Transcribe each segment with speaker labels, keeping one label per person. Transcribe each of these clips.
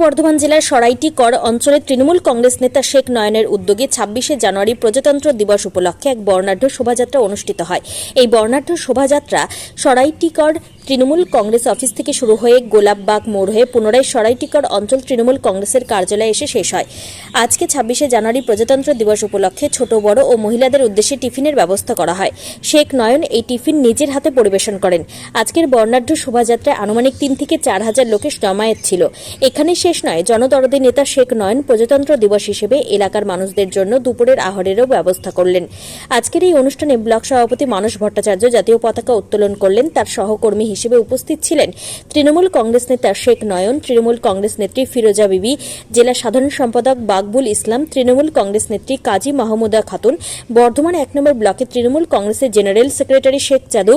Speaker 1: বর্ধমান জেলার সরাইটিকর অঞ্চলে তৃণমূল কংগ্রেস নেতা শেখ নয়নের উদ্যোগে ২৬শে জানুয়ারি প্রজাতন্ত্র দিবস উপলক্ষে এক বর্ণাঢ্য শোভাযাত্রা অনুষ্ঠিত হয়। এই বর্ণাঢ্য শোভাযাত্রা সরাইটিকর তৃণমূল কংগ্রেস অফিস থেকে শুরু হয়ে গোলাপবাগ মোড় হয়ে পুনরায় সরাইটিকর অঞ্চল তৃণমূল কংগ্রেসের কার্যালয়ে এসে শেষ হয়। আজকে ২৬শে জানুয়ারি প্রজাতন্ত্র দিবস উপলক্ষে ছোট বড় ও মহিলাদের উদ্দেশ্যে টিফিনের ব্যবস্থা করা হয়। শেখ নয়ন এই টিফিন নিজের হাতে পরিবেশন করেন। আজকের বর্ণাঢ্য শোভাযাত্রায় আনুমানিক ৩ থেকে ৪ হাজার লোকের জমায়েত ছিল। এখানে শেষ নয়, জনদরদি নেতা শেখ নয়ন প্রজাতন্ত্র দিবস হিসেবে এলাকার মানুষদের জন্য দুপুরের আহারেরও ব্যবস্থা করলেন। আজকের এই অনুষ্ঠানে ব্লক সভাপতি মানস ভট্টাচার্য জাতীয় পতাকা উত্তোলন করলেন। তার সহকর্মী হিসেবে উপস্থিত ছিলেন তৃণমূল কংগ্রেস নেতা শেখ নয়ন, তৃণমূল কংগ্রেস নেত্রী ফিরোজা বিবি, জেলা সাধারণ সম্পাদক বাকবুল ইসলাম, তৃণমূল কংগ্রেস নেত্রী কাজী মাহমুদা খাতুন, বর্ধমান ১ নম্বর ব্লকের তৃণমূল কংগ্রেসের জেনারেল সেক্রেটারি শেখ চাদু,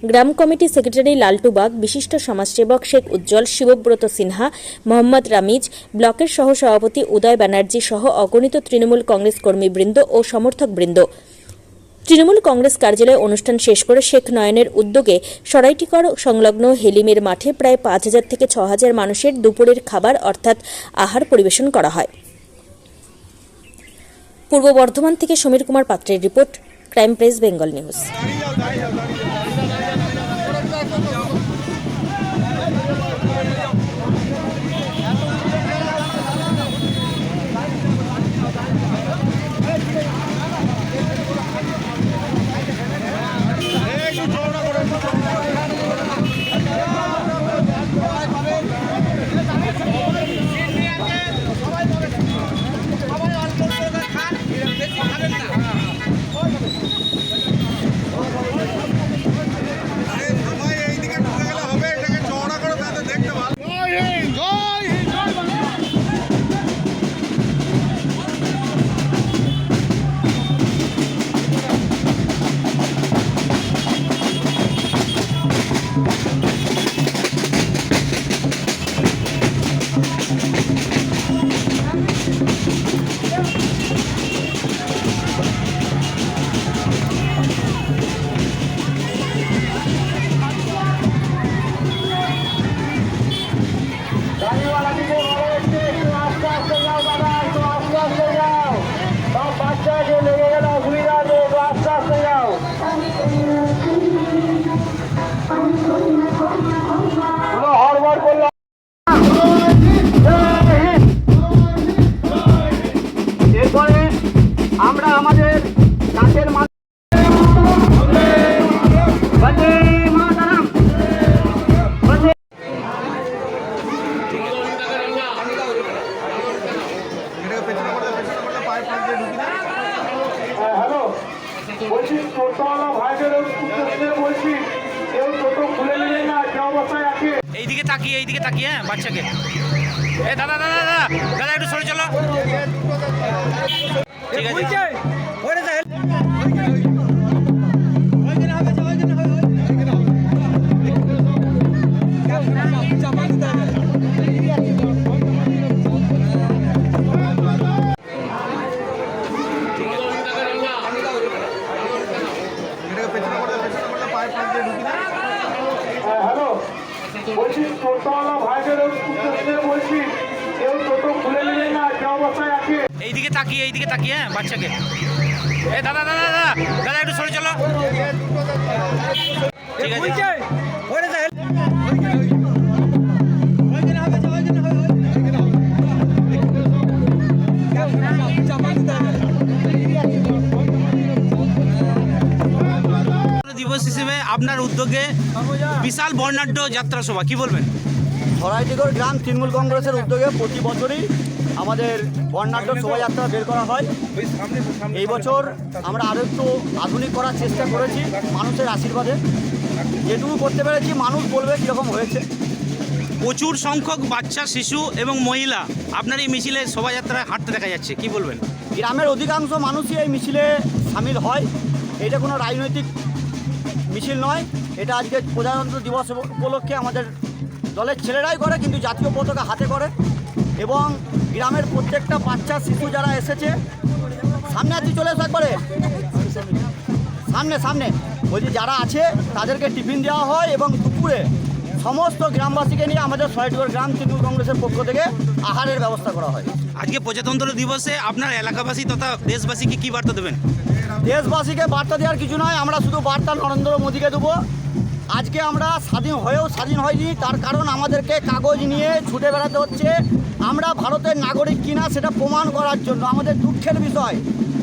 Speaker 1: গ্রাম কমিটি সেক্রেটারি লালটু বাগ, বিশিষ্ট সমাজসেবক শেখ উজ্জ্বল, শিবব্রত সিনহা, মোহাম্মদ রামিজ, ব্লকের সহ সভাপতি উদয় ব্যানার্জি সহ অগণিত তৃণমূল কংগ্রেস কর্মীবৃন্দ ও সমর্থকবৃন্দ। তৃণমূল কংগ্রেস কার্যালয়ে অনুষ্ঠান শেষ করে শেখ নয়নের উদ্যোগে সরাইটিকর সংলগ্ন হেলিমের মাঠে প্রায় ৫,০০০ থেকে ৬,০০০ মানুষের দুপুরের খাবার অর্থাৎ আহার পরিবেশন করা হয়। পূর্ব বর্ধমান থেকে সমীর কুমার পাত্রের report, crime press Bengal news.
Speaker 2: এরপরে আমরা আমাদের নাচের হ্যালো বলছি, টোটোওয়ালা ভাইদের বলছি, কেউ টোটো খুলে নিলে না, যে অবস্থায় আছে।
Speaker 3: এইদিকে তাকিয়ে হ্যাঁ বাচ্চাকে। এ দাদা দাদা দাদা দাদা একটু সরে চলো। ঠিক আছে।
Speaker 2: হ্যালো বলছি, টোটোওয়ালা ভাইদের বলছি, কেউ টোটো খুলে নিলে না, যে অবস্থায় আছে।
Speaker 3: এইদিকে তাকিয়ে হ্যাঁ বাচ্চাকে। এ দাদা দাদা দাদা দাদা একটু সরে চলো। ঠিক আছে। দিবস হিসেবে আপনার উদ্যোগে বিশাল বর্ণাঢ্য যাত্রা সভা, কি বলবেন?
Speaker 4: সরাইটিকর গ্রাম তৃণমূল কংগ্রেসের উদ্যোগে প্রতি বছরই আমাদের বর্ণাঢ্য শোভাযাত্রা বের করা হয়। এই বছর আমরা আরও একটু আধুনিক করার চেষ্টা করেছি মানুষের আশীর্বাদে। যেটুকু করতে পেরেছি মানুষ বলবে কীরকম হয়েছে।
Speaker 3: প্রচুর সংখ্যক বাচ্চা, শিশু এবং মহিলা আপনার এই মিছিলে শোভাযাত্রায় হাঁটতে দেখা যাচ্ছে, কি বলবেন?
Speaker 4: গ্রামের অধিকাংশ মানুষই এই মিছিলে সামিল হয়। এটা কোনো রাজনৈতিক মিছিল নয়, এটা আজকে প্রজাতন্ত্র দিবস উপলক্ষে আমাদের দলের ছেলেরাই করে, কিন্তু জাতীয় পতাকা হাতে করে। এবং গ্রামের প্রত্যেকটা বাচ্চা শিশু যারা এসেছে, সামনে আছি, চলে এসো একবারে সামনে বলছি, যারা আছে তাদেরকে টিফিন দেওয়া হয় এবং দুপুরে সমস্ত গ্রামবাসীকে নিয়ে আমাদের সরাইটিগড় গ্রাম তৃণমূল কংগ্রেসের পক্ষ থেকে আহারের ব্যবস্থা করা হয়।
Speaker 3: আজকে প্রজাতন্ত্র দিবসে আপনার এলাকাবাসী তথা দেশবাসীকে কি বার্তা দেবেন?
Speaker 4: দেশবাসীকে বার্তা দেওয়ার কিছু নয়, আমরা শুধু বার্তা নরেন্দ্র মোদীকে দেবো। আজকে আমরা স্বাধীন হয়েও স্বাধীন হয়নি, তার কারণ আমাদেরকে কাগজ নিয়ে ছুটে বেড়াতে হচ্ছে। আমরা ভারতের নাগরিক কিনা সেটা প্রমাণ করার জন্য আমাদের দুঃখের বিষয়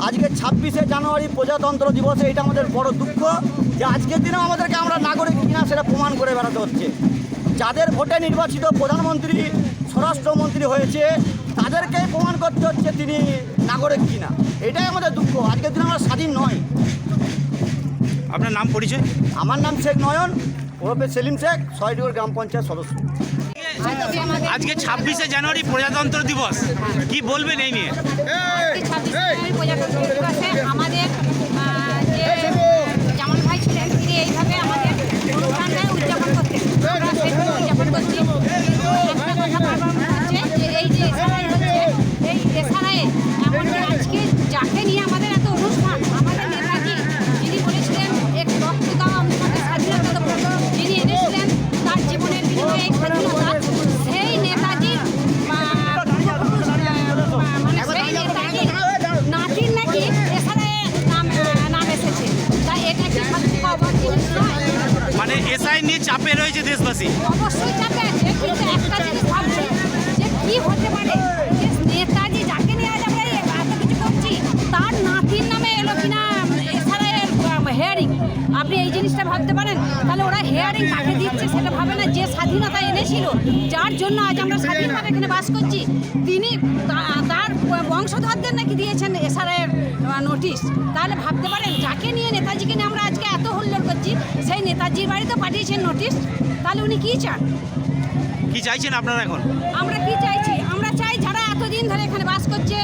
Speaker 4: আজকে 26শে জানুয়ারি প্রজাতন্ত্র দিবসে এটা আমাদের বড় দুঃখ যে আজকের দিনে আমাদেরকে আমরা নাগরিক কিনা সেটা প্রমাণ করে বেড়াতে হচ্ছে। যাদের ভোটে নির্বাচিত প্রধানমন্ত্রী স্বরাষ্ট্রমন্ত্রী হয়েছে তাদেরকেই প্রমাণ করতে হচ্ছে তিনি নাগরিক কিনা। এটাই আমাদের দুঃখ, আজকের দিনে আমরা স্বাধীন নয়।
Speaker 3: আপনার নাম পরিচয়?
Speaker 4: আমার নাম শেখ নয়ন, ওরফে সেলিম শেখ, সরাইটিগড় গ্রাম পঞ্চায়েত সদস্য।
Speaker 3: আজকে 26শে জানুয়ারি প্রজাতন্ত্র দিবস, কি বলবেন এই নিয়ে?
Speaker 5: প্রজাতন্ত্র দিবসে আমাদের যে জামান ভাই ছিলেন তিনি এইভাবে আমাদের অনুষ্ঠানটা উদযাপন করতেন, আমরা সেইভাবে উদযাপন করছি। কিন্তু একটা কথা বারবার হচ্ছে যে এই যে এসআরআই হচ্ছে, এই এসআরআইয়ে এমনকি আজকে যাকে নিয়ে আমাদের এত অনুষ্ঠান, আমাদের নেতাজি যিনি বলেছিলেন এক রক্ত দাও আমি তোমাকে স্বাধীনতা দেবো, যিনি এনেছিলেন তার জীবনের বিনিময়ে এই স্বাধীনতা, সেই নেতাজির মানে সেই নেতাজির নাতির নাকি এসআরআই নাম এসেছে। তাই এটা কি সত্যি অবাক জিনিস নয়?
Speaker 3: মানে এসআই নিয়ে চাপে রয়েছে দেশবাসী।
Speaker 5: অবশ্যই চাপে আছে, কিন্তু একটা জিনিস ভাবছি যে কি হতে পারে যে নেতাজি যাকে নিয়ে আজ আমরা এত কিছু করছি তার নাতির নামে এলো কিনা এসআরআই হেয়ারিং। আপনি এই জিনিসটা ভাবতে পারেন? তাহলে ওরা হেয়ারিং কাকে দিচ্ছে সেটা ভাবে না। যে স্বাধীনতা এনেছিল, যার জন্য আজ আমরা স্বাধীনভাবে এখানে বাস করছি, তিনি তার বংশধরদের নাকি দিয়েছেন এসআরআই নোটিশ। তাহলে ভাবতে পারেন যাকে নিয়ে নেতাজিকে নিয়ে আমরা আজকে এত হুল্লোড় করছি সেই নেতাজির বাড়িতে পাঠিয়েছেন নোটিশ। তাহলে উনি কী চান?
Speaker 3: কি চাইছেন আপনারা এখন?
Speaker 5: আমরা কি চাইছি? আমরা চাই যারা এতদিন ধরে এখানে বাস করছে,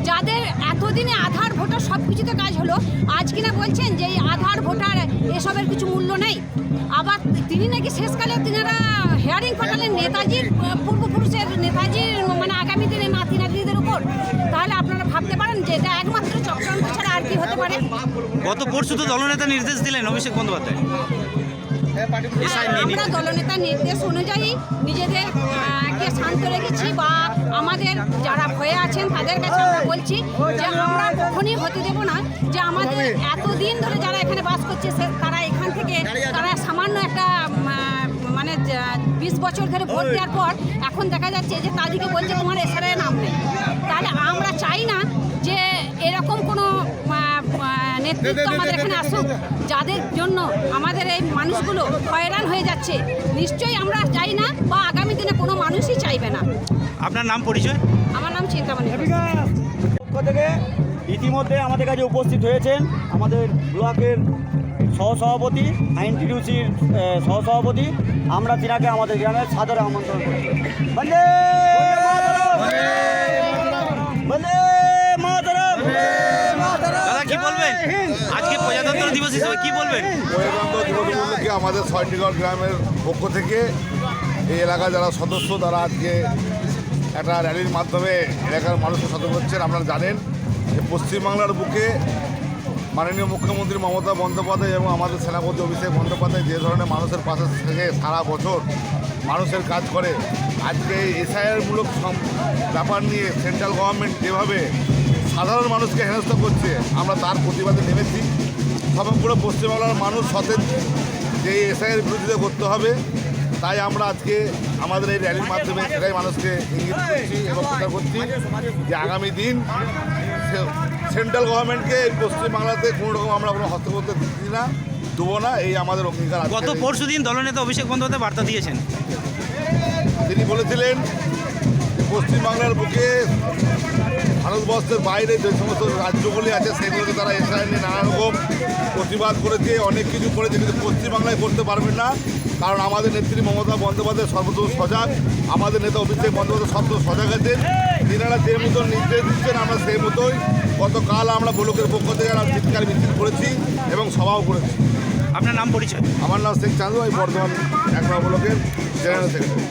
Speaker 5: যাদের এতদিনে আধার ভোটার সব কিছুতে কাজ হলো, আজ কিনা বলছেন যে এই আধার ভোটার এসবের কিছু মূল্য নেই। আবার তিনি নাকি শেষকালে তিনারা হেয়ারিং পাঠালেন নেতাজির পূর্বপুরুষের, নেতাজির মানে আগামী দিনে নাতি নাতনিদের উপর। তাহলে আপনারা ভাবতে পারেন যে এটা একমাত্র চক্রান্ত ছাড়া আর কি হতে পারে?
Speaker 3: গত পরশু তো দলনেতা নির্দেশ দিলেন অভিষেক বন্দ্যোপাধ্যায়।
Speaker 5: আমরা দলনেতার নির্দেশ অনুযায়ী নিজেদেরকে শান্ত রেখেছি, বা আমাদের যারা ভয়ে আছেন তাদের কাছে আমরা বলছি যে আমরা কখনই হতে দেব না যে আমাদের এতদিন ধরে যারা এখানে বাস করছে তারা এখান থেকে তারা সামান্য একটা মানে 20 বছর ধরে ভোট দেওয়ার পর এখন দেখা যাচ্ছে যে তাদেরকে বলছে তোমার এসআরআই নাম নেই। তাহলে আমরা চাই না যে এরকম কোনো নেতৃত্ব আমাদের এখানে আসুক যাদের জন্য আমাদের এই মানুষগুলো হয়রান হয়ে যাচ্ছে। নিশ্চয়ই আমরা চাই না, বা আগামী দিনে কোনো মানুষই চাইবে না।
Speaker 3: আপনার নাম পরিচয়?
Speaker 5: আমার নাম চিন্তামণি।
Speaker 4: পক্ষ থেকে ইতিমধ্যে আমাদের কাছে উপস্থিত হয়েছেন আমাদের ব্লকের সহসভাপতি, আইনটিডিউসির সহসভাপতি। আমরা তিনাকে আমাদের গ্রামের সাদরে আমন্ত্রণ করছি। বন্দে বন্দে মাতরম।
Speaker 3: দাদা কি বলবেন আজকে প্রজাতন্ত্র দিবস হিসেবে, কি বলবেন?
Speaker 6: প্রজাতন্ত্র দিবস উপলক্ষে আমাদের সরাইটিগড় গ্রামের পক্ষ থেকে এই এলাকার যারা সদস্য তারা আজকে একটা র্যালির মাধ্যমে এলাকার মানুষকে সতর্ক করছেন। আপনারা জানেন যে পশ্চিমবাংলার বুকে মাননীয় মুখ্যমন্ত্রী মমতা বন্দ্যোপাধ্যায় এবং আমাদের সেনাপতি অভিষেক বন্দ্যোপাধ্যায় যে ধরনের মানুষের পাশে থেকে সারা বছর মানুষের কাজ করে, আজকে এসআইআর মূলক ব্যাপার নিয়ে সেন্ট্রাল গভর্নমেন্ট যেভাবে সাধারণ মানুষকে হেনস্থা করছে, আমরা তার প্রতিবাদে নেমেছি। সমগ্র পশ্চিমবাংলার মানুষ সতেজ যে এসআইয়ের বিরোধিতা করতে হবে, তাই আমরা আজকে আমাদের এই র্যালির মাধ্যমে সেটাই মানুষকে ইঙ্গিত করছি এবং প্রচার করছি যে আগামী দিন সেন্ট্রাল গভর্নমেন্টকে এই পশ্চিমবাংলাতে কোনো রকম আমরা কোনো হস্তক্ষেপ দিচ্ছি না, দেবো না, এই আমাদের অঙ্গীকার।
Speaker 3: গত পরশু দিন দলনেতা অভিষেক বন্দ্যোপাধ্যায় বার্তা দিয়েছেন,
Speaker 6: তিনি বলেছিলেন যে পশ্চিমবাংলার বুকে ভারতবর্ষের বাইরে যে সমস্ত রাজ্যগুলি আছে সেগুলোতে তারা এসআইআর নিয়ে নানা রকম প্রতিবাদ করেছে, অনেক কিছু করেছে, কিন্তু পশ্চিমবাংলায় করতে পারবেন না। কারণ আমাদের নেত্রী মমতা বন্দ্যোপাধ্যায় সর্বদা সজাগ, আমাদের নেতা অভিষেক বন্দ্যোপাধ্যায় সর্বদা সজাগ আছেন। তিনারা যে মতন নির্দেশ দিচ্ছেন আমরা সেই মতোই গতকাল আমরা ব্লকের পক্ষ থেকে চিৎকার মিছিল করেছি এবং সভাও করেছি।
Speaker 3: আপনার নাম পরিচয়?
Speaker 6: আমার নাম শেখ চান্দু, এই বর্ধমান 1 নম্বর ব্লকের জেনারেল সেক্রেটারি।